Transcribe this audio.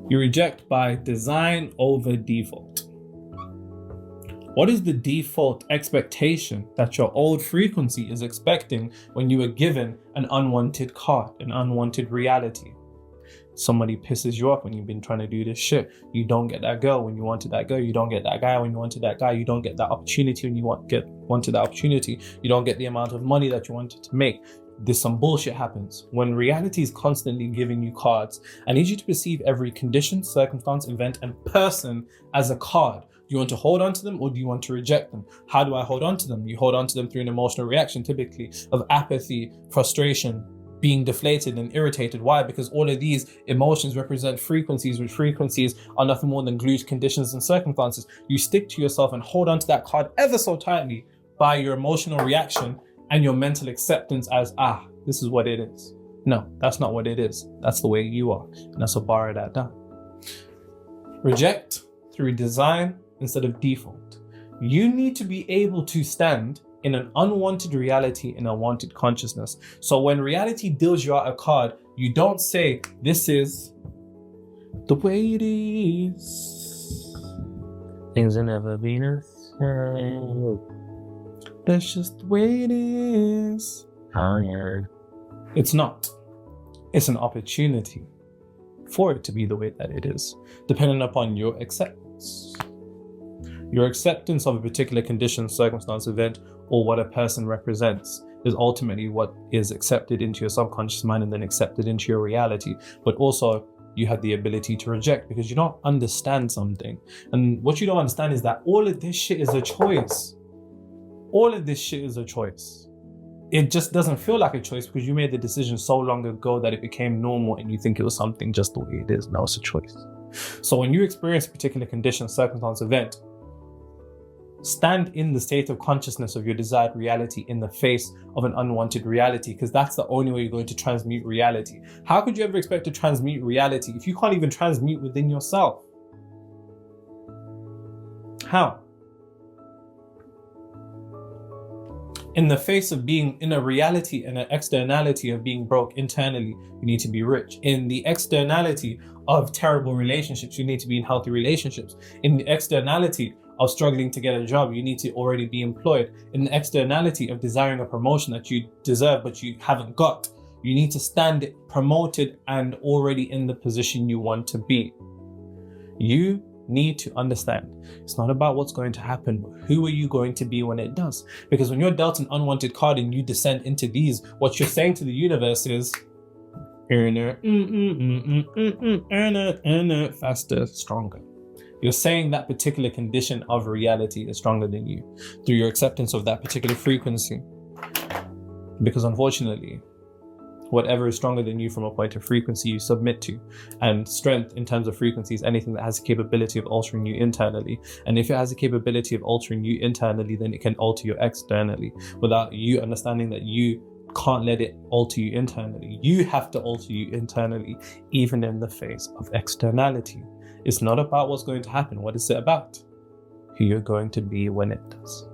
You reject by design over default. What is the default expectation that your old frequency is expecting when you were given an unwanted card, an unwanted reality? Somebody pisses you off when you've been trying to do this shit. You don't get that girl when you wanted that girl. You don't get that guy when you wanted that guy. You don't get that opportunity when you wanted that opportunity. You don't get the amount of money that you wanted to make. Some bullshit happens. When reality is constantly giving you cards, I need you to perceive every condition, circumstance, event, and person as a card. Do you want to hold on to them or do you want to reject them? How do I hold on to them? You hold on to them through an emotional reaction, typically of apathy, frustration, being deflated and irritated. Why? Because all of these emotions represent frequencies, which frequencies are nothing more than glued conditions and circumstances. You stick to yourself and hold on to that card ever so tightly by your emotional reaction and your mental acceptance as, this is what it is. No, that's not what it is. That's the way you are. And that's what borrow that down. Reject through design instead of default. You need to be able to stand in an unwanted reality, in a wanted consciousness. So when reality deals you out a card, you don't say, this is the way it is. Things have never been the same. That's just the way it is. Tired. It's not. It's an opportunity for it to be the way that it is, depending upon your acceptance. Your acceptance of a particular condition, circumstance, event, or what a person represents is ultimately what is accepted into your subconscious mind and then accepted into your reality. But also, you have the ability to reject because you don't understand something. And what you don't understand is that all of this shit is a choice. All of this shit is a choice. It just doesn't feel like a choice because you made the decision so long ago that it became normal and you think it was something just the way it is. Now it's a choice. So when you experience a particular condition, circumstance, event, stand in the state of consciousness of your desired reality in the face of an unwanted reality, because that's the only way you're going to transmute reality. How could you ever expect to transmute reality if you can't even transmute within yourself? How? In the face of being in a reality and an externality of being broke internally, you need to be rich. In the externality of terrible relationships, you need to be in healthy relationships. In the externality of struggling to get a job, you need to already be employed. In the externality of desiring a promotion that you deserve but you haven't got, you need to stand promoted and already in the position you want to be. You need to understand it's not about what's going to happen, but who are you going to be when it does? Because when you're dealt an unwanted card and you descend into these, what you're saying to the universe is, earn it faster, stronger. You're saying that particular condition of reality is stronger than you through your acceptance of that particular frequency. Because unfortunately, whatever is stronger than you from a point of frequency you submit to. And strength in terms of frequency is anything that has the capability of altering you internally. And if it has the capability of altering you internally, then it can alter you externally without you understanding that you can't let it alter you internally. You have to alter you internally, even in the face of externality. It's not about what's going to happen. What is it about? Who you're going to be when it does.